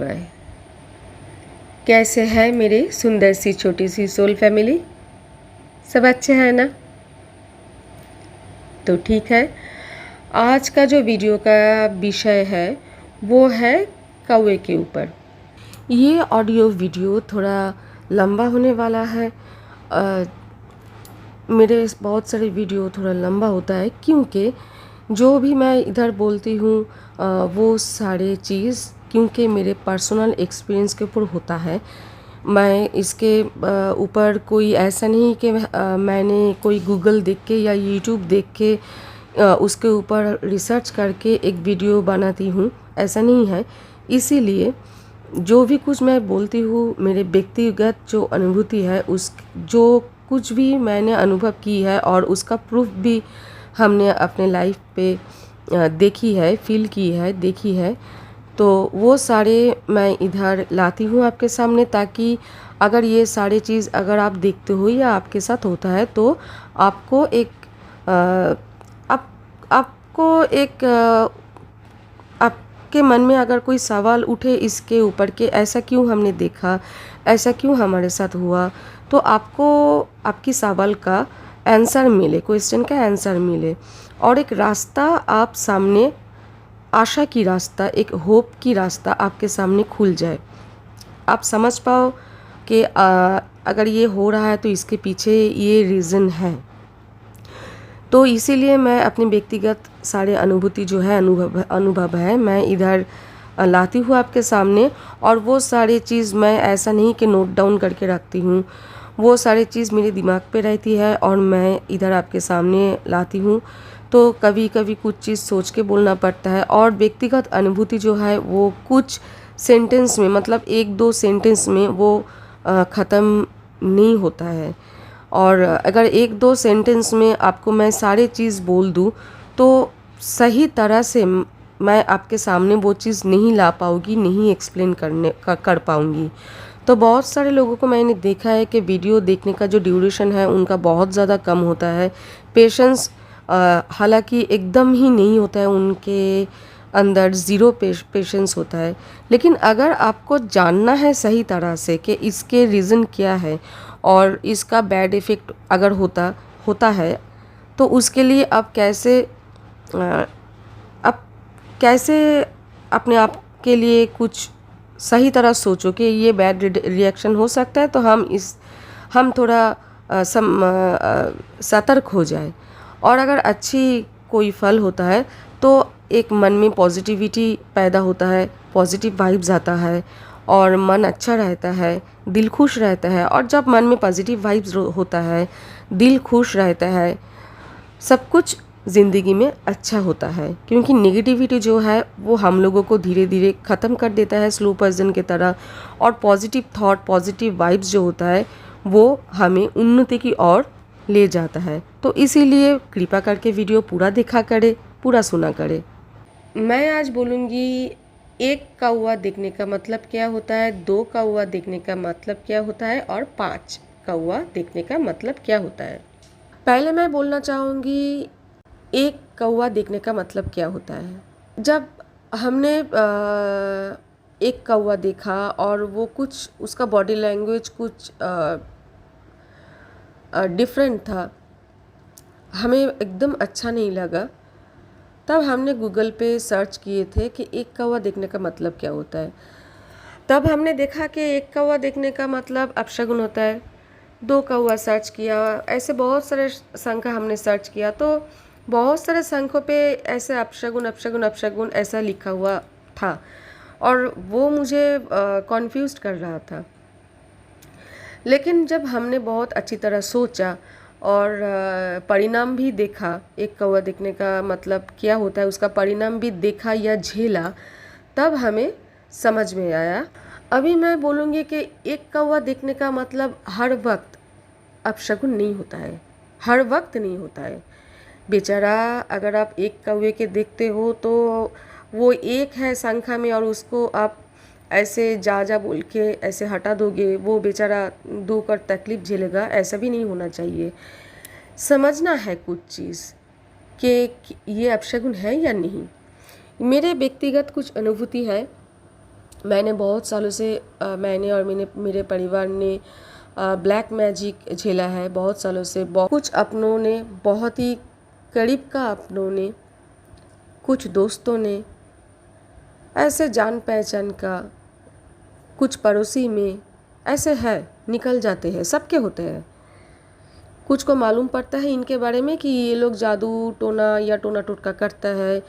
नमस्कार। कैसे है मेरी सुंदर सी छोटी सी सोल फैमिली? सब अच्छे हैं ना? तो ठीक है। आज का जो वीडियो का विषय है वो है कौवे के ऊपर। ये ऑडियो वीडियो थोड़ा लंबा होने वाला है। मेरे बहुत सारे वीडियो थोड़ा लंबा होता है क्योंकि जो भी मैं इधर बोलती हूँ वो सारे चीज़ क्योंकि मेरे पर्सनल एक्सपीरियंस के ऊपर होता है। मैं इसके ऊपर कोई ऐसा नहीं कि मैंने कोई गूगल देख के या यूट्यूब देख के उसके ऊपर रिसर्च करके एक वीडियो बनाती हूँ, ऐसा नहीं है। इसीलिए जो भी कुछ मैं बोलती हूँ मेरे व्यक्तिगत जो अनुभूति है, उस जो कुछ भी मैंने अनुभव की है और उसका प्रूफ भी हमने अपने लाइफ पे देखी है, फील की है, देखी है, तो वो सारे मैं इधर लाती हूँ आपके सामने, ताकि अगर ये सारे चीज़ अगर आप देखते हो या आपके साथ होता है तो आपको एक आपको एक आपके मन में अगर कोई सवाल उठे इसके ऊपर कि ऐसा क्यों हमने देखा, ऐसा क्यों हमारे साथ हुआ, तो आपको आपकी सवाल का आंसर मिले, क्वेश्चन का आंसर मिले और एक रास्ता आप सामने, आशा की रास्ता, एक होप की रास्ता आपके सामने खुल जाए। आप समझ पाओ कि अगर ये हो रहा है तो इसके पीछे ये रीज़न है। तो इसीलिए मैं अपनी व्यक्तिगत सारे अनुभूति जो है, अनुभव है, मैं इधर लाती हूँ आपके सामने। और वो सारी चीज़ मैं ऐसा नहीं कि नोट डाउन करके रखती हूँ, वो सारी चीज़ मेरे दिमाग पे रहती है और मैं इधर आपके सामने लाती हूँ। तो कभी कभी कुछ चीज़ सोच के बोलना पड़ता है और व्यक्तिगत अनुभूति जो है वो कुछ सेंटेंस में, मतलब एक दो सेंटेंस में वो ख़त्म नहीं होता है। और अगर एक दो सेंटेंस में आपको मैं सारे चीज़ बोल दूँ तो सही तरह से मैं आपके सामने वो चीज़ नहीं ला पाऊँगी, नहीं एक्सप्लेन कर पाऊँगी। तो बहुत सारे लोगों को मैंने देखा है कि वीडियो देखने का जो ड्यूरेशन है उनका बहुत ज़्यादा कम होता है। पेशेंस हालांकि एकदम ही नहीं होता है, उनके अंदर ज़ीरो पेशेंस होता है। लेकिन अगर आपको जानना है सही तरह से कि इसके रीज़न क्या है और इसका बैड इफ़ेक्ट अगर होता है तो उसके लिए आप कैसे अपने आप के लिए कुछ सही तरह सोचो कि ये बैड रिएक्शन हो सकता है, तो हम थोड़ा सतर्क हो जाए। और अगर अच्छी कोई फल होता है तो एक मन में पॉजिटिविटी पैदा होता है, पॉजिटिव वाइब्स आता है और मन अच्छा रहता है, दिल खुश रहता है। और जब मन में पॉजिटिव वाइब्स होता है, दिल खुश रहता है, सब कुछ ज़िंदगी में अच्छा होता है। क्योंकि नेगेटिविटी जो है वो हम लोगों को धीरे धीरे ख़त्म कर देता है, स्लो पॉइजन की तरह। और पॉजिटिव थॉट, पॉजिटिव वाइब्स जो होता है वो हमें उन्नति की ओर ले जाता है। तो इसीलिए कृपा करके वीडियो पूरा देखा करे, पूरा सुना करे। मैं आज बोलूँगी एक कौवा देखने का मतलब क्या होता है, दो कौवा देखने का मतलब क्या होता है और 5 कौवा देखने का मतलब क्या होता है। पहले मैं बोलना चाहूँगी एक कौवा देखने का मतलब क्या होता है। जब हमने एक कौवा देखा और वो कुछ, उसका बॉडी लैंग्वेज कुछ डिफरेंट था, हमें एकदम अच्छा नहीं लगा। तब हमने गूगल पे सर्च किए थे कि एक कौवा देखने का मतलब क्या होता है। तब हमने देखा कि एक कौवा देखने का मतलब अपशगुन होता है। दो कौवा सर्च किया, ऐसे बहुत सारे संख्या हमने सर्च किया, तो बहुत सारे संख्यों पे ऐसे अपशगुन अपशगुन अपशगुन ऐसा लिखा हुआ था और वो मुझे कॉन्फ्यूज़ कर रहा था। लेकिन जब हमने बहुत अच्छी तरह सोचा और परिणाम भी देखा, एक कौवा देखने का मतलब क्या होता है उसका परिणाम भी देखा या झेला, तब हमें समझ में आया। अभी मैं बोलूँगी कि एक कौवा देखने का मतलब हर वक्त अपशगुन नहीं होता है, हर वक्त नहीं होता है। बेचारा, अगर आप एक कौवे के देखते हो तो वो एक है संख्या में और उसको आप ऐसे जा बोल के ऐसे हटा दोगे, वो बेचारा दुख और तकलीफ झेलेगा, ऐसा भी नहीं होना चाहिए। समझना है कुछ चीज़ कि ये अपशगुन है या नहीं। मेरे व्यक्तिगत कुछ अनुभूति है मैंने बहुत सालों से मैंने और मेरे परिवार ने ब्लैक मैजिक झेला है बहुत सालों से। कुछ अपनों ने, बहुत ही करीब का अपनों ने, कुछ दोस्तों ने, ऐसे जान पहचान का, कुछ पड़ोसी में ऐसे है, निकल जाते हैं, सबके होते हैं। कुछ को मालूम पड़ता है इनके बारे में कि ये लोग जादू टोना या टोना टोटका करता है।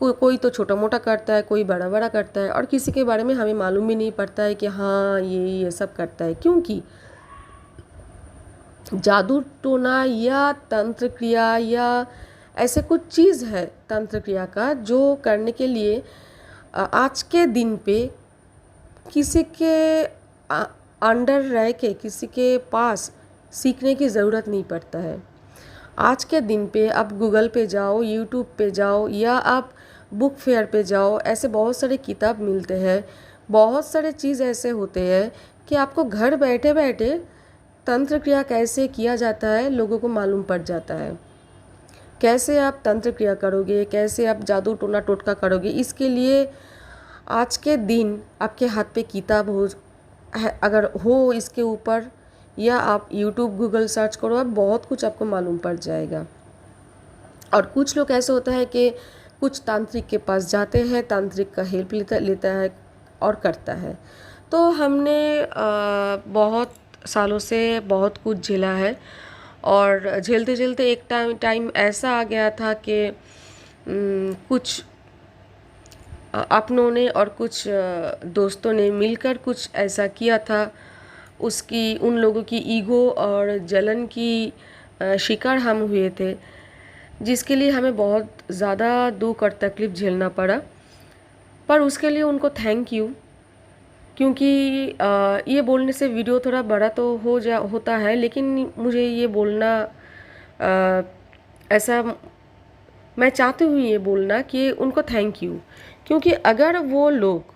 कोई तो छोटा मोटा करता है, कोई बड़ा बड़ा करता है, और किसी के बारे में हमें मालूम भी नहीं पड़ता है कि हाँ ये सब करता है। क्योंकि जादू टोना या तंत्र क्रिया या ऐसे कुछ चीज़ है तंत्र क्रिया का, जो करने के लिए आज के दिन पे किसी के अंडर रह के, किसी के पास सीखने की ज़रूरत नहीं पड़ता है। आज के दिन पे आप गूगल पे जाओ, यूट्यूब पे जाओ, या आप बुक फेयर पे जाओ, ऐसे बहुत सारे किताब मिलते हैं, बहुत सारे चीज़ ऐसे होते हैं कि आपको घर बैठे बैठे तंत्र क्रिया कैसे किया जाता है लोगों को मालूम पड़ जाता है। कैसे आप तंत्र क्रिया करोगे, कैसे आप जादू टोना टोटका करोगे, इसके लिए आज के दिन आपके हाथ पे किताब हो है, अगर हो इसके ऊपर, या आप यूट्यूब गूगल सर्च करो, आप बहुत कुछ आपको मालूम पड़ जाएगा। और कुछ लोग ऐसे होता है कि कुछ तांत्रिक के पास जाते हैं, तांत्रिक का हेल्प लेता है और करता है। तो हमने बहुत सालों से बहुत कुछ झेला है, और झेलते झेलते एक टाइम ऐसा आ गया था कि कुछ अपनों ने और कुछ दोस्तों ने मिलकर कुछ ऐसा किया था। उसकी, उन लोगों की ईगो और जलन की शिकार हम हुए थे, जिसके लिए हमें बहुत ज़्यादा दुख और तकलीफ़ झेलना पड़ा। पर उसके लिए उनको थैंक यू, क्योंकि ये बोलने से वीडियो थोड़ा बड़ा तो होता है, लेकिन मुझे ये बोलना ऐसा, मैं चाहती हूँ ये बोलना कि उनको थैंक यू, क्योंकि अगर वो लोग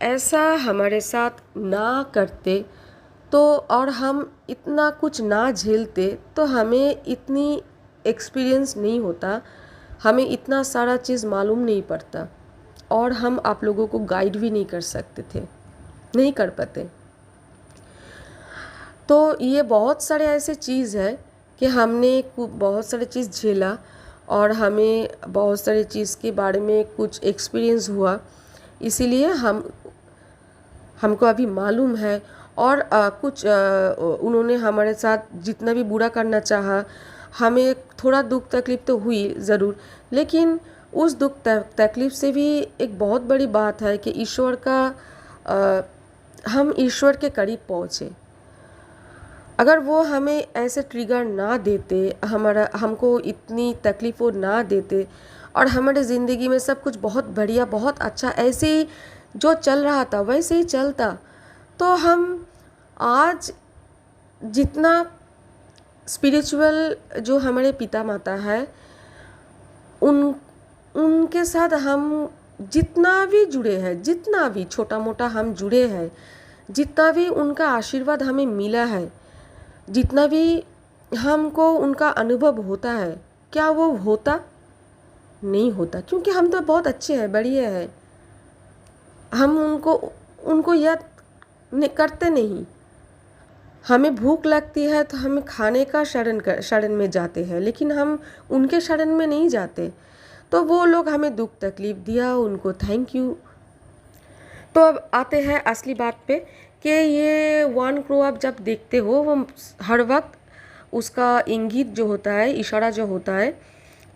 ऐसा हमारे साथ ना करते तो, और हम इतना कुछ ना झेलते, तो हमें इतनी एक्सपीरियंस नहीं होता, हमें इतना सारा चीज़ मालूम नहीं पड़ता, और हम आप लोगों को गाइड भी नहीं कर सकते थे, नहीं कर पाते। तो ये बहुत सारे ऐसे चीज़ है कि हमने बहुत सारे चीज़ झेला, और हमें बहुत सारी चीज़ के बारे में कुछ एक्सपीरियंस हुआ, इसीलिए हमको अभी मालूम है। और उन्होंने हमारे साथ जितना भी बुरा करना चाहा, हमें थोड़ा दुख तकलीफ़ तो हुई ज़रूर, लेकिन उस दुख तकलीफ़ से भी एक बहुत बड़ी बात है कि ईश्वर का हम ईश्वर के करीब पहुँचे। अगर वो हमें ऐसे ट्रिगर ना देते, हमको इतनी तकलीफ़ वो ना देते, और हमारे ज़िंदगी में सब कुछ बहुत बढ़िया, बहुत अच्छा, ऐसे ही जो चल रहा था वैसे ही चलता, तो हम आज जितना स्पिरिचुअल जो हमारे पिता माता है, उनके साथ हम जितना भी जुड़े हैं, जितना भी छोटा मोटा हम जुड़े हैं, जितना भी उनका आशीर्वाद हमें मिला है, जितना भी हमको उनका अनुभव होता है, क्या वो होता? नहीं होता, क्योंकि हम तो बहुत अच्छे हैं, बढ़िया हैं। हम उनको याद करते नहीं। हमें भूख लगती है तो हमें खाने का शरण में जाते हैं, लेकिन हम उनके शरण में नहीं जाते। तो वो लोग हमें दुख तकलीफ़ दिया, उनको थैंक यू। तो अब आते हैं असली बात पे कि ये वन क्रो आप जब देखते हो, वो हर वक्त उसका इंगित जो होता है, इशारा जो होता है,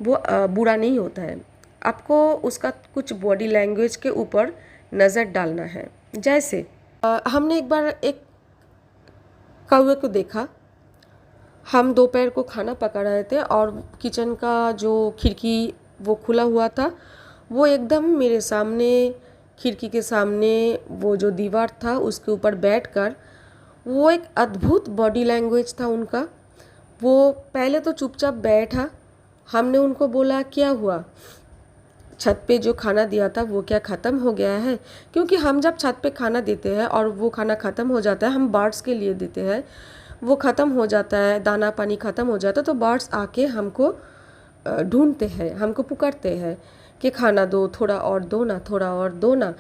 वो बुरा नहीं होता है। आपको उसका कुछ बॉडी लैंग्वेज के ऊपर नज़र डालना है। जैसे हमने एक बार एक कौवे को देखा। हम दोपहर को खाना पका रहे थे, और किचन का जो खिड़की वो खुला हुआ था, वो एकदम मेरे सामने, खिड़की के सामने वो जो दीवार था उसके ऊपर बैठकर, वो एक अद्भुत बॉडी लैंग्वेज था उनका। वो पहले तो चुपचाप बैठा। हमने उनको बोला क्या हुआ, छत पे जो खाना दिया था वो क्या ख़त्म हो गया है? क्योंकि हम जब छत पे खाना देते हैं और वो खाना ख़त्म हो जाता है, हम बर्ड्स के लिए देते हैं, वो ख़त्म हो जाता है, दाना पानी ख़त्म हो जाता है, तो बर्ड्स आके हमको ढूंढते हैं, हमको पुकारते हैं कि खाना दो, थोड़ा और दो ना, थोड़ा और दो ना।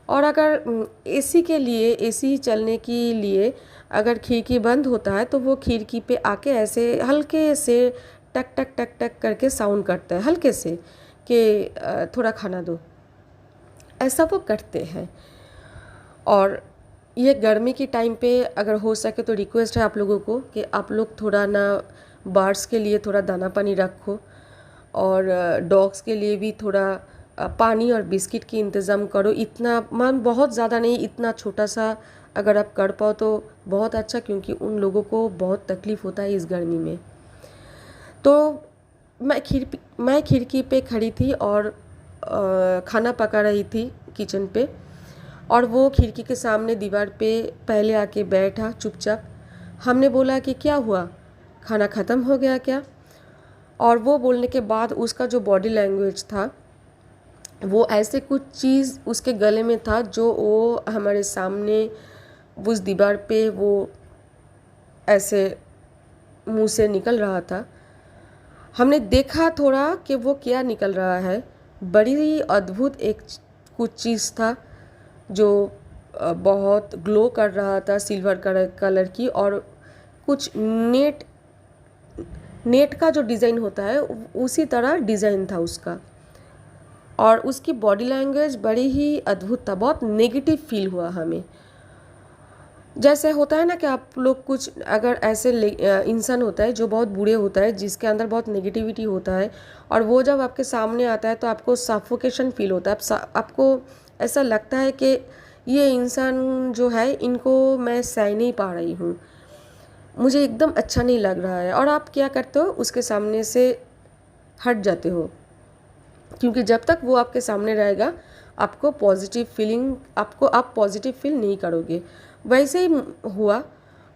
और अगर एसी के लिए, एसी चलने के लिए अगर खिड़की बंद होता है तो वो खिड़की पे आके ऐसे हल्के से टक टक टक टक करके साउंड करता है, हल्के से, कि थोड़ा खाना दो, ऐसा वो करते हैं। और ये गर्मी के टाइम पे अगर हो सके तो रिक्वेस्ट है आप लोगों को कि आप लोग थोड़ा ना बर्ड्स के लिए थोड़ा दाना पानी रखो, और डॉग्स के लिए भी थोड़ा पानी और बिस्किट की इंतज़ाम करो। इतना मान बहुत ज़्यादा नहीं, इतना छोटा सा अगर आप कर पाओ तो बहुत अच्छा, क्योंकि उन लोगों को बहुत तकलीफ़ होता है इस गर्मी में। तो मैं खिड़की पे खड़ी थी और खाना पका रही थी किचन पे, और वो खिड़की के सामने दीवार पे पहले आके बैठा चुपचाप। हमने बोला कि क्या हुआ, खाना ख़त्म हो गया क्या? और वो बोलने के बाद उसका जो बॉडी लैंग्वेज था, वो ऐसे कुछ चीज़ उसके गले में था जो वो हमारे सामने उस दीवार पे वो ऐसे मुंह से निकल रहा था। हमने देखा थोड़ा कि वो क्या निकल रहा है। बड़ी ही अद्भुत एक कुछ चीज़ था जो बहुत ग्लो कर रहा था, सिल्वर कलर की, और कुछ नेट का जो डिज़ाइन होता है उसी तरह डिज़ाइन था उसका। और उसकी बॉडी लैंग्वेज बड़ी ही अद्भुत था, बहुत नेगेटिव फील हुआ हमें। जैसे होता है ना कि आप लोग कुछ अगर ऐसे इंसान होता है जो बहुत बुरे होता है, जिसके अंदर बहुत नेगेटिविटी होता है, और वो जब आपके सामने आता है तो आपको सफोकेशन फील होता है। आपको ऐसा लगता है कि ये इंसान जो है, इनको मैं सह नहीं पा रही हूँ, मुझे एकदम अच्छा नहीं लग रहा है। और आप क्या करते हो, उसके सामने से हट जाते हो, क्योंकि जब तक वो आपके सामने रहेगा आपको पॉजिटिव फीलिंग, आप पॉजिटिव फील नहीं करोगे। वैसे ही हुआ,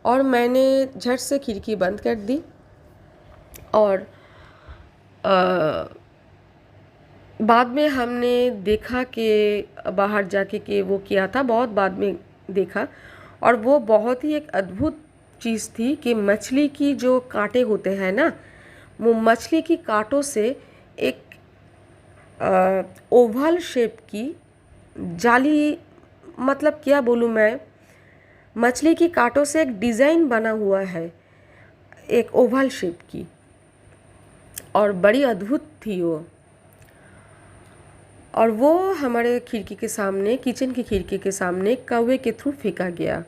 और मैंने झट से खिड़की बंद कर दी। और बाद में हमने देखा कि बाहर जाके कि वो क्या था, बहुत बाद में देखा, और वो बहुत ही एक अद्भुत चीज़ थी कि मछली की जो कांटे होते हैं ना, वो मछली की कांटों से एक ओवल शेप की जाली, मतलब क्या बोलूँ मैं, मछली की कांटों से एक डिज़ाइन बना हुआ है, एक ओवल शेप की, और बड़ी अद्भुत थी वो। और वो हमारे खिड़की के सामने, किचन की खिड़की के सामने कौवे के थ्रू फेंका गया।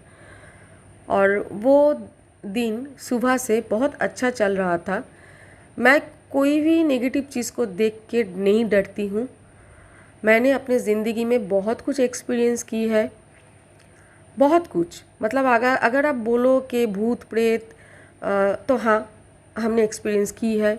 और वो दिन सुबह से बहुत अच्छा चल रहा था। मैं कोई भी नेगेटिव चीज़ को देख के नहीं डरती हूँ। मैंने अपने ज़िंदगी में बहुत कुछ एक्सपीरियंस की है, बहुत कुछ, मतलब अगर आप बोलो कि भूत प्रेत, तो हाँ, हमने एक्सपीरियंस की है।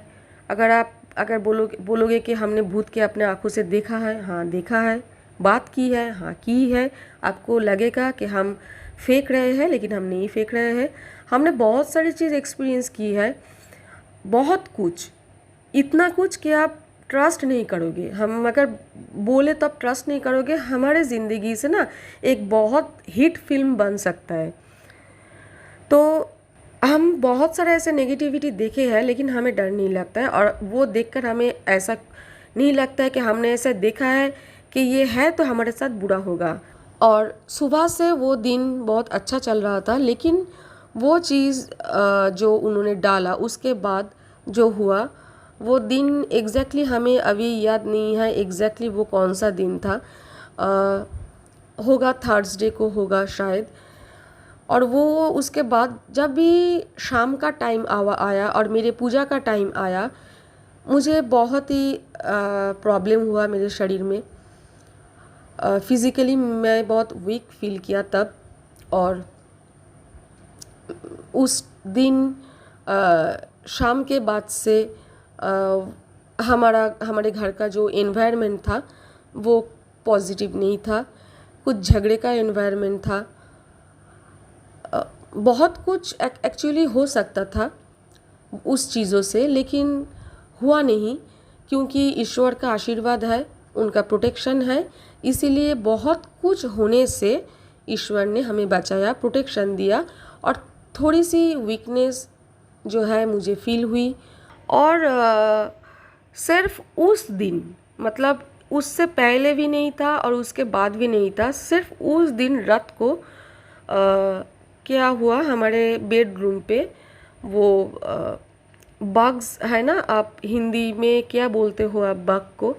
अगर बोलोगे कि हमने भूत के अपने आँखों से देखा है, हाँ देखा है। बात की है, हाँ की है। आपको लगेगा कि हम फेंक रहे हैं, लेकिन हम नहीं फेंक रहे हैं। हमने बहुत सारी चीज़ एक्सपीरियंस की है, बहुत कुछ, इतना कुछ कि आप ट्रस्ट नहीं करोगे। हम अगर बोले तो आप ट्रस्ट नहीं करोगे। हमारे ज़िंदगी से ना एक बहुत हिट फिल्म बन सकता है। तो हम बहुत सारे ऐसे नेगेटिविटी देखे हैं, लेकिन हमें डर नहीं लगता है, और वो देखकर हमें ऐसा नहीं लगता है कि हमने ऐसा देखा है कि ये है तो हमारे साथ बुरा होगा। और सुबह से वो दिन बहुत अच्छा चल रहा था, लेकिन वो चीज़ जो उन्होंने डाला उसके बाद जो हुआ, वो दिन एग्जैक्टली हमें अभी याद नहीं है एग्जैक्टली वो कौन सा दिन था। होगा थर्सडे को होगा शायद। और वो उसके बाद जब भी शाम का टाइम आया और मेरे पूजा का टाइम आया, मुझे बहुत ही प्रॉब्लम हुआ मेरे शरीर में। फिज़िकली मैं बहुत वीक फील किया तब। और उस दिन शाम के बाद से हमारे घर का जो एनवायरनमेंट था वो पॉजिटिव नहीं था, कुछ झगड़े का एनवायरनमेंट था। बहुत कुछ एक्चुअली हो सकता था उस चीज़ों से, लेकिन हुआ नहीं, क्योंकि ईश्वर का आशीर्वाद है, उनका प्रोटेक्शन है। इसीलिए बहुत कुछ होने से ईश्वर ने हमें बचाया, प्रोटेक्शन दिया। और थोड़ी सी वीकनेस जो है मुझे फील हुई। और सिर्फ उस दिन, मतलब उससे पहले भी नहीं था और उसके बाद भी नहीं था। सिर्फ उस दिन रात को क्या हुआ, हमारे बेडरूम पे वो बग्स है ना, आप हिंदी में क्या बोलते हो आप बग को?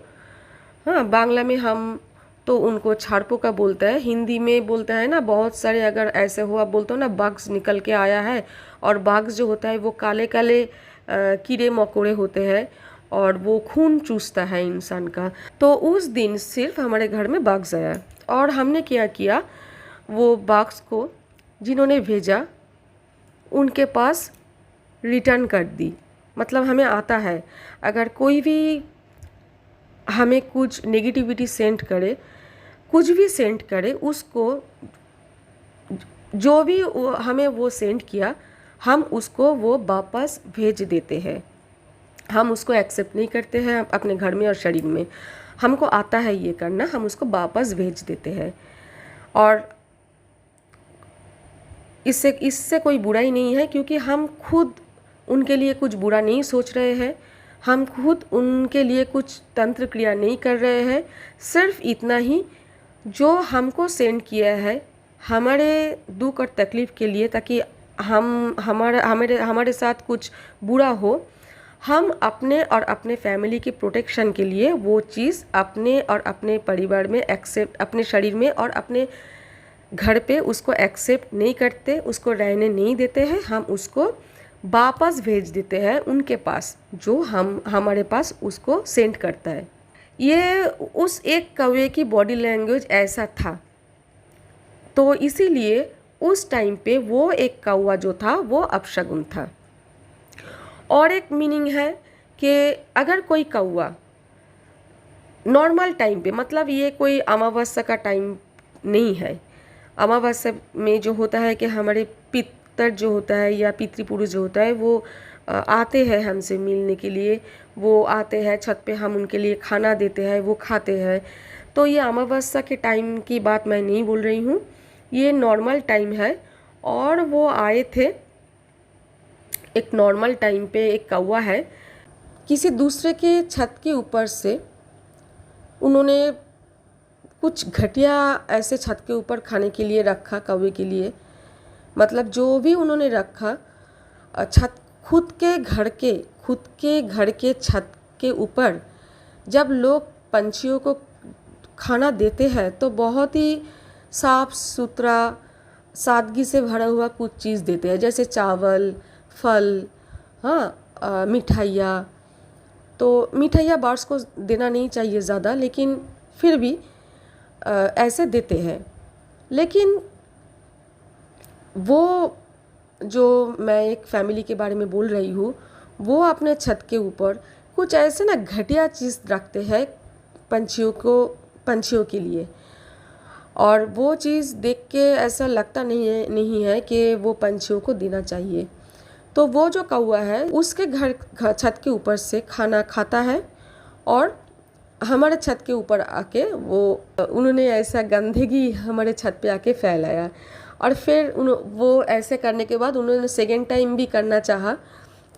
हाँ, बांग्ला में हम तो उनको छाड़पोका बोलते हैं, हिंदी में बोलते हैं ना बहुत सारे। अगर ऐसे हो आप बोलते हो ना बग्स निकल के आया है, और बग्स जो होता है वो काले काले कीड़े मकोड़े होते हैं और वो खून चूसता है इंसान का। तो उस दिन सिर्फ हमारे घर में बग्स आया और हमने क्या किया, वो बग्स को जिन्होंने भेजा उनके पास रिटर्न कर दी। मतलब हमें आता है, अगर कोई भी हमें कुछ नेगेटिविटी सेंड करे, कुछ भी सेंड करे, उसको जो भी हमें वो सेंड किया हम उसको वो वापस भेज देते हैं। हम उसको एक्सेप्ट नहीं करते हैं अपने घर में और शरीर में। हमको आता है ये करना, हम उसको वापस भेज देते हैं। और इससे कोई बुराई नहीं है, क्योंकि हम खुद उनके लिए कुछ बुरा नहीं सोच रहे हैं, हम खुद उनके लिए कुछ तंत्र क्रिया नहीं कर रहे हैं। सिर्फ इतना ही, जो हमको सेंड किया है हमारे दुख और तकलीफ़ के लिए, ताकि हमारे साथ कुछ बुरा हो, हम अपने और अपने फैमिली की प्रोटेक्शन के लिए वो चीज़ अपने और अपने परिवार में एक्सेप्ट, अपने शरीर में और अपने घर पे उसको एक्सेप्ट नहीं करते, उसको रहने नहीं देते हैं। हम उसको वापस भेज देते हैं उनके पास, जो हमारे पास उसको सेंड करता है। ये उस एक कौवे की बॉडी लैंग्वेज ऐसा था। तो इसीलिए उस टाइम पे वो एक कौवा जो था वो अपशगुन था। और एक मीनिंग है कि अगर कोई कौवा नॉर्मल टाइम पे, मतलब ये कोई अमावस्या का टाइम नहीं है। अमावस्या में जो होता है कि हमारे पितर जो होता है या पितृपुरुष जो होता है वो आते हैं हमसे मिलने के लिए, वो आते हैं छत पे, हम उनके लिए खाना देते हैं, वो खाते हैं। तो ये अमावस्या के टाइम की बात मैं नहीं बोल रही हूँ, ये नॉर्मल टाइम है। और वो आए थे एक नॉर्मल टाइम पे। एक कौवा है, किसी दूसरे के छत के ऊपर से उन्होंने कुछ घटिया ऐसे छत के ऊपर खाने के लिए रखा कौवे के लिए। मतलब जो भी उन्होंने रखा, छत खुद के घर के छत के ऊपर जब लोग पंछियों को खाना देते हैं तो बहुत ही साफ सुथरा सादगी से भरा हुआ कुछ चीज़ देते हैं, जैसे चावल, फल, हाँ, मिठाइयाँ। तो मिठाइयाँ बर्ड्स को देना नहीं चाहिए ज़्यादा, लेकिन फिर भी ऐसे देते हैं। लेकिन वो जो मैं एक फैमिली के बारे में बोल रही हूँ, वो अपने छत के ऊपर कुछ ऐसे ना घटिया चीज़ रखते हैं पंछियों के लिए। और वो चीज़ देख के ऐसा लगता नहीं है कि वो पंछियों को देना चाहिए। तो वो जो कौवा है उसके घर छत के ऊपर से खाना खाता है और हमारे छत के ऊपर आके उन्होंने ऐसा गंदगी हमारे छत पे आके फैलाया। और फिर वो ऐसे करने के बाद उन्होंने सेकेंड टाइम भी करना चाहा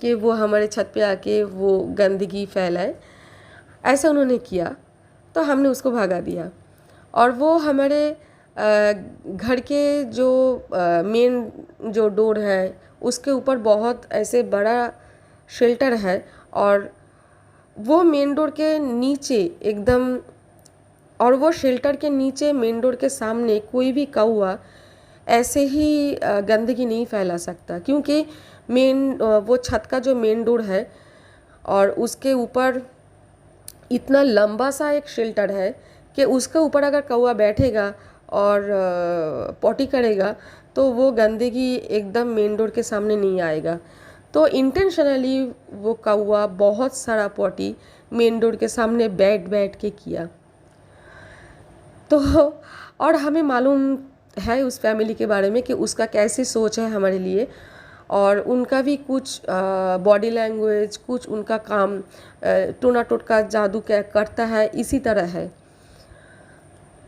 कि वो हमारे छत पे आके वो गंदगी फैलाए। ऐसा उन्होंने किया तो हमने उसको भगा दिया। और वो हमारे घर के जो मेन जो डोर है उसके ऊपर बहुत ऐसे बड़ा शेल्टर है, और वो मेन डोर के नीचे एकदम, और वो शेल्टर के नीचे मेन डोर के सामने कोई भी कौवा ऐसे ही गंदगी नहीं फैला सकता, क्योंकि वो छत का जो मेन डोर है और उसके ऊपर इतना लंबा सा एक शेल्टर है कि उसके ऊपर अगर कौवा बैठेगा और पॉटी करेगा तो वो गंदगी एकदम मेन डोर के सामने नहीं आएगा। तो इंटेंशनली वो कौवा बहुत सारा पॉटी मेन डोर के सामने बैठ के किया। तो और हमें मालूम है उस फैमिली के बारे में कि उसका कैसी सोच है हमारे लिए, और उनका भी कुछ बॉडी लैंग्वेज, कुछ उनका काम टोना टोटका जादू क्या करता है, इसी तरह है।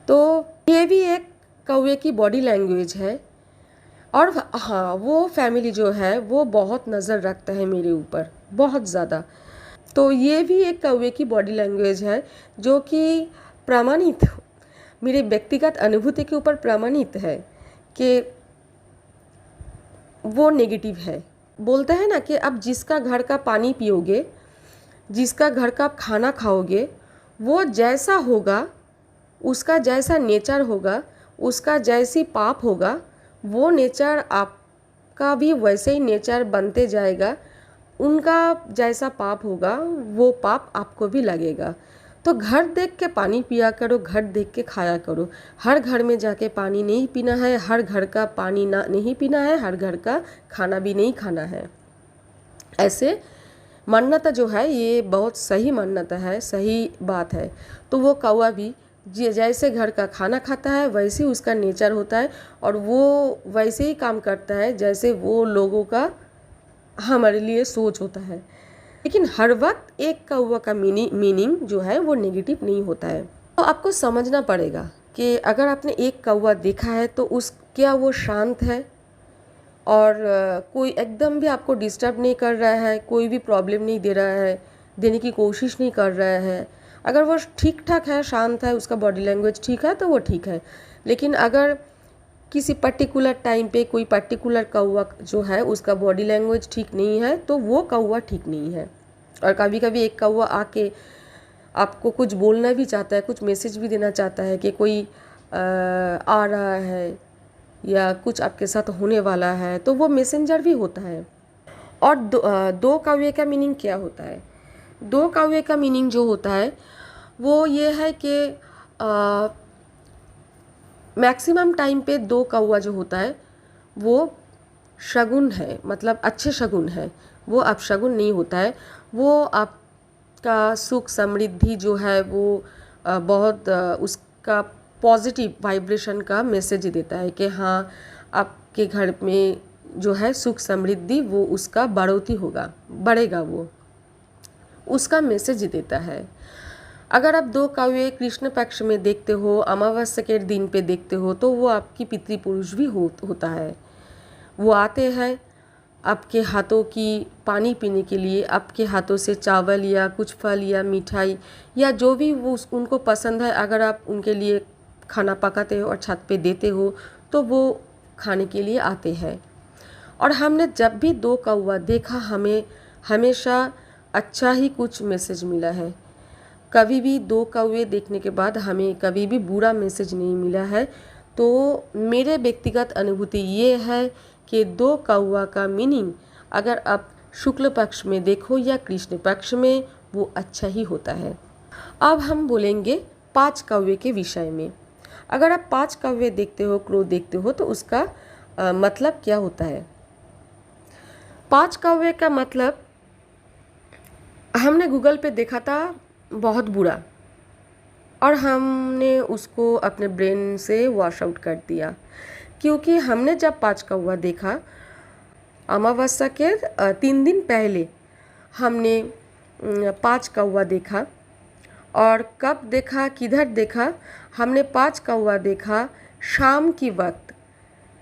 तो ये भी एक कौवे की बॉडी लैंग्वेज है। और हाँ, वो फैमिली जो है वो बहुत नज़र रखता है मेरे ऊपर, बहुत ज़्यादा। तो ये भी एक कौवे की बॉडी लैंग्वेज है जो कि प्रमाणित, मेरे व्यक्तिगत अनुभूति के ऊपर प्रमाणित है कि वो नेगेटिव है। बोलते हैं ना कि अब जिसका घर का पानी पियोगे, जिसका घर का आप खाना खाओगे, वो जैसा होगा, उसका जैसा नेचर होगा, उसका जैसी पाप होगा, वो नेचर आपका भी वैसे ही नेचर बनते जाएगा। उनका जैसा पाप होगा वो पाप आपको भी लगेगा। तो घर देख के पानी पिया करो, घर देख के खाया करो। हर घर में जाके पानी नहीं पीना है, हर घर का पानी ना नहीं पीना है, हर घर का खाना भी नहीं खाना है। ऐसे मान्यता जो है ये बहुत सही मान्यता है, सही बात है। तो वो कौवा भी जैसे घर का खाना खाता है वैसे ही उसका नेचर होता है, और वो वैसे ही काम करता है जैसे वो लोगों का हमारे लिए सोच होता है। लेकिन हर वक्त एक कौवा का मीनिंग जो है वो नेगेटिव नहीं होता है। तो आपको समझना पड़ेगा कि अगर आपने एक कौवा देखा है तो क्या वो शांत है और कोई एकदम भी आपको डिस्टर्ब नहीं कर रहा है, कोई भी प्रॉब्लम नहीं दे रहा है, देने की कोशिश नहीं कर रहा है। अगर वो ठीक ठाक है, शांत है, उसका बॉडी लैंग्वेज ठीक है तो वो ठीक है। लेकिन अगर किसी पर्टिकुलर टाइम पे कोई पर्टिकुलर कौवा जो है उसका बॉडी लैंग्वेज ठीक नहीं है तो वो कौवा ठीक नहीं है। और कभी कभी एक कौवा आके आपको कुछ बोलना भी चाहता है, कुछ मैसेज भी देना चाहता है कि कोई आ रहा है या कुछ आपके साथ होने वाला है, तो वो मैसेंजर भी होता है। और दो कौवे का मीनिंग क्या होता है? दो कौवे का मीनिंग जो होता है वो ये है कि मैक्सिमम टाइम पे दो कौवा जो होता है वो शगुन है, मतलब अच्छे शगुन है, वो अपशगुन नहीं होता है। वो आपका सुख समृद्धि जो है वो बहुत उसका पॉजिटिव वाइब्रेशन का मैसेज देता है कि हाँ आपके घर में जो है सुख समृद्धि वो उसका बढ़ोतरी होगा, बढ़ेगा, वो उसका मैसेज देता है। अगर आप दो कौवे कृष्ण पक्ष में देखते हो, अमावस्या के दिन पे देखते हो, तो वो आपकी पितृपुरुष भी होता है। वो आते हैं आपके हाथों की पानी पीने के लिए, आपके हाथों से चावल या कुछ फल या मिठाई या जो भी वो उनको पसंद है, अगर आप उनके लिए खाना पकाते हो और छत पे देते हो तो वो खाने के लिए आते हैं। और हमने जब भी दो कौवा देखा हमें हमेशा अच्छा ही कुछ मैसेज मिला है। कभी भी दो कौवे देखने के बाद हमें कभी भी बुरा मैसेज नहीं मिला है। तो मेरे व्यक्तिगत अनुभूति ये है कि दो कौवा का मीनिंग अगर आप शुक्ल पक्ष में देखो या कृष्ण पक्ष में, वो अच्छा ही होता है। अब हम बोलेंगे पांच कौवे के विषय में। अगर आप पांच कौवे देखते हो, क्रो देखते हो, तो उसका मतलब क्या होता है? पांच कौवे का मतलब हमने गूगल पे देखा था बहुत बुरा, और हमने उसको अपने ब्रेन से वॉश आउट कर दिया, क्योंकि हमने जब पांच कौवा देखा अमावस्या के 3 दिन पहले हमने पांच कौवा देखा। और कब देखा, किधर देखा? हमने पांच कौवा देखा शाम की वक्त,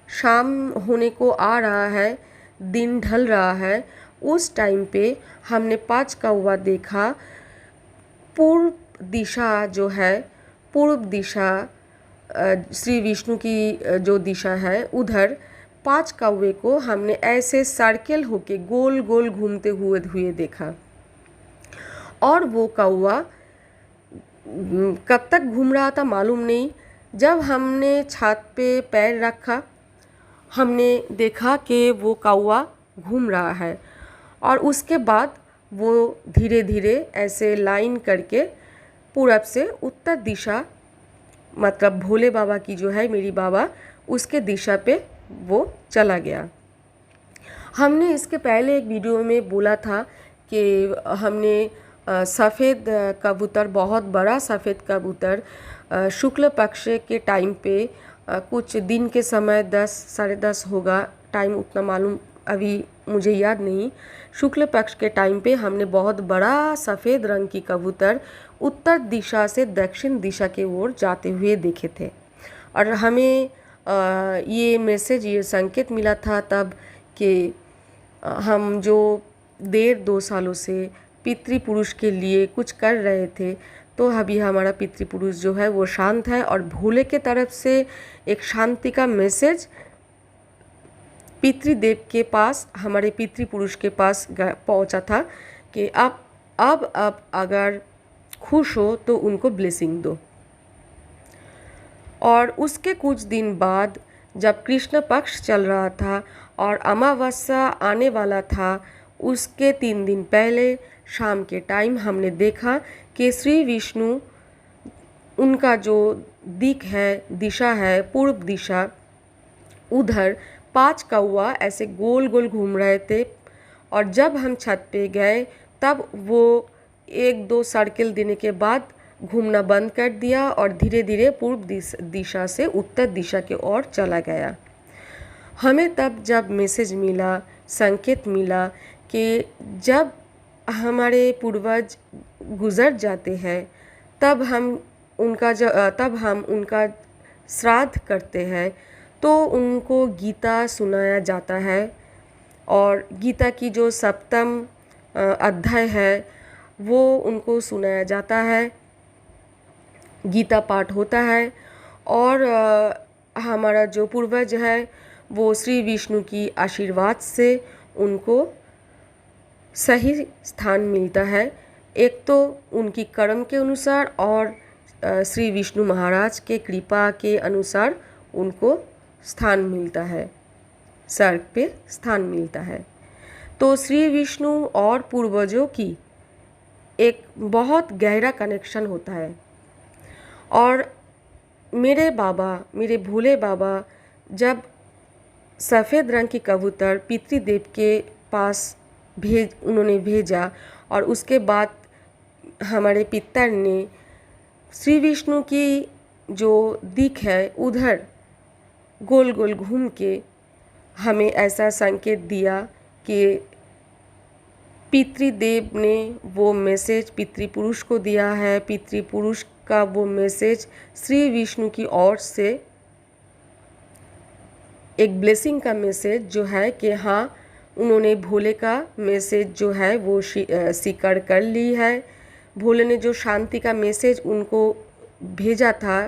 शाम होने को आ रहा है, दिन ढल रहा है, उस टाइम पे हमने पांच कौवा देखा। पूर्व दिशा जो है, पूर्व दिशा श्री विष्णु की जो दिशा है, उधर पांच कौवे को हमने ऐसे सर्किल होके गोल गोल घूमते हुए देखा। और वो कौवा कब तक घूम रहा था मालूम नहीं। जब हमने छत पे पैर रखा हमने देखा कि वो कौवा घूम रहा है, और उसके बाद वो धीरे धीरे ऐसे लाइन करके पूरब से उत्तर दिशा, मतलब भोले बाबा की जो है मेरी बाबा, उसके दिशा पे वो चला गया। हमने इसके पहले एक वीडियो में बोला था कि हमने सफ़ेद कबूतर, बहुत बड़ा सफ़ेद कबूतर शुक्ल पक्ष के टाइम पे कुछ दिन के समय 10 साढ़े 10 होगा, टाइम उतना मालूम अभी मुझे याद नहीं। शुक्ल पक्ष के टाइम पे हमने बहुत बड़ा सफ़ेद रंग की कबूतर उत्तर दिशा से दक्षिण दिशा की ओर जाते हुए देखे थे। और हमें ये मैसेज, ये संकेत मिला था तब कि हम जो 1.5-2 सालों से पितृपुरुष के लिए कुछ कर रहे थे, तो अभी हमारा पितृपुरुष जो है वो शांत है और भोले के तरफ से एक शांति का मैसेज पितृदेव के पास, हमारे पितृपुरुष के पास पहुंचा था कि अब अगर खुश हो तो उनको ब्लेसिंग दो। और उसके कुछ दिन बाद जब कृष्ण पक्ष चल रहा था और अमावस्या आने वाला था, उसके 3 दिन पहले शाम के टाइम हमने देखा कि श्री विष्णु, उनका जो दिशा है पूर्व दिशा, उधर 5 कौवा ऐसे गोल गोल घूम रहे थे। और जब हम छत पे गए तब वो 1-2 सर्किल देने के बाद घूमना बंद कर दिया और धीरे धीरे पूर्व दिशा से उत्तर दिशा की ओर चला गया। हमें तब जब मैसेज मिला, संकेत मिला कि जब हमारे पूर्वज गुजर जाते हैं तब हम उनका श्राद्ध करते हैं, तो उनको गीता सुनाया जाता है। और गीता की जो 7वां अध्याय है वो उनको सुनाया जाता है, गीता पाठ होता है। और हमारा जो पूर्वज है वो श्री विष्णु की आशीर्वाद से उनको सही स्थान मिलता है। एक तो उनकी कर्म के अनुसार और श्री विष्णु महाराज के कृपा के अनुसार उनको स्थान मिलता है, स्वर्ग पे स्थान मिलता है। तो श्री विष्णु और पूर्वजों की एक बहुत गहरा कनेक्शन होता है। और मेरे भोले बाबा जब सफ़ेद रंग की कबूतर पितृदेव के पास उन्होंने भेजा और उसके बाद हमारे पितर ने श्री विष्णु की जो दिख है उधर गोल गोल घूम के हमें ऐसा संकेत दिया कि पितृदेव ने वो मैसेज पितृपुरुष को दिया है, पितृपुरुष का वो मैसेज श्री विष्णु की ओर से एक ब्लेसिंग का मैसेज जो है कि हाँ, उन्होंने भोले का मैसेज जो है वो स्वीकार कर ली है। भोले ने जो शांति का मैसेज उनको भेजा था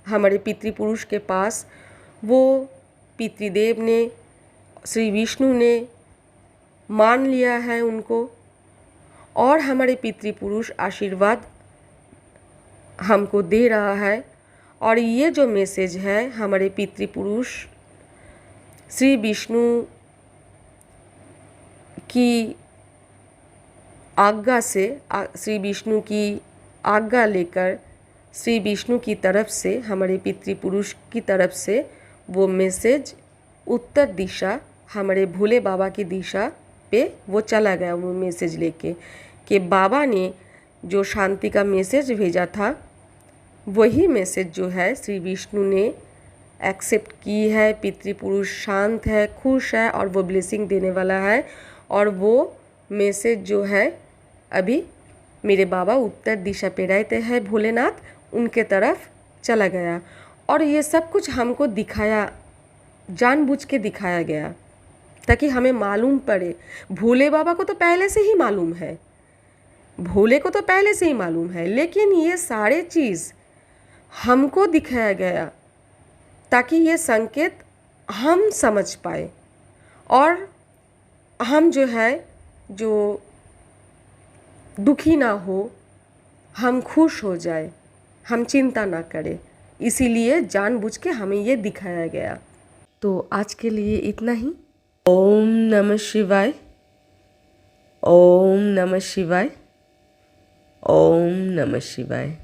हमारे पितृपुरुष के पास, वो पितृदेव ने, श्री विष्णु ने मान लिया है उनको। और हमारे पितृपुरुष आशीर्वाद हमको दे रहा है। और ये जो मैसेज है हमारे पितृपुरुष श्री विष्णु की आज्ञा से, श्री विष्णु की आज्ञा लेकर श्री विष्णु की तरफ से, हमारे पितृपुरुष की तरफ से वो मैसेज उत्तर दिशा, हमारे भोले बाबा की दिशा पे वो चला गया। वो मैसेज लेके कि बाबा ने जो शांति का मैसेज भेजा था वही मैसेज जो है श्री विष्णु ने एक्सेप्ट की है। पितृपुरुष शांत है, खुश है और वो ब्लेसिंग देने वाला है। और वो मैसेज जो है अभी मेरे बाबा उत्तर दिशा पे रहते हैं भोलेनाथ, उनके तरफ चला गया। और ये सब कुछ हमको दिखाया, जानबूझ के दिखाया गया ताकि हमें मालूम पड़े। भोले बाबा को तो पहले से ही मालूम है, भोले को तो पहले से ही मालूम है, लेकिन ये सारे चीज़ हमको दिखाया गया ताकि ये संकेत हम समझ पाए और हम जो है जो दुखी ना हो, हम खुश हो जाए, हम चिंता ना करें। इसीलिए जानबूझ के हमें ये दिखाया गया। तो आज के लिए इतना ही। ओम नमः शिवाय, ओम नमः शिवाय, ओम नमः शिवाय।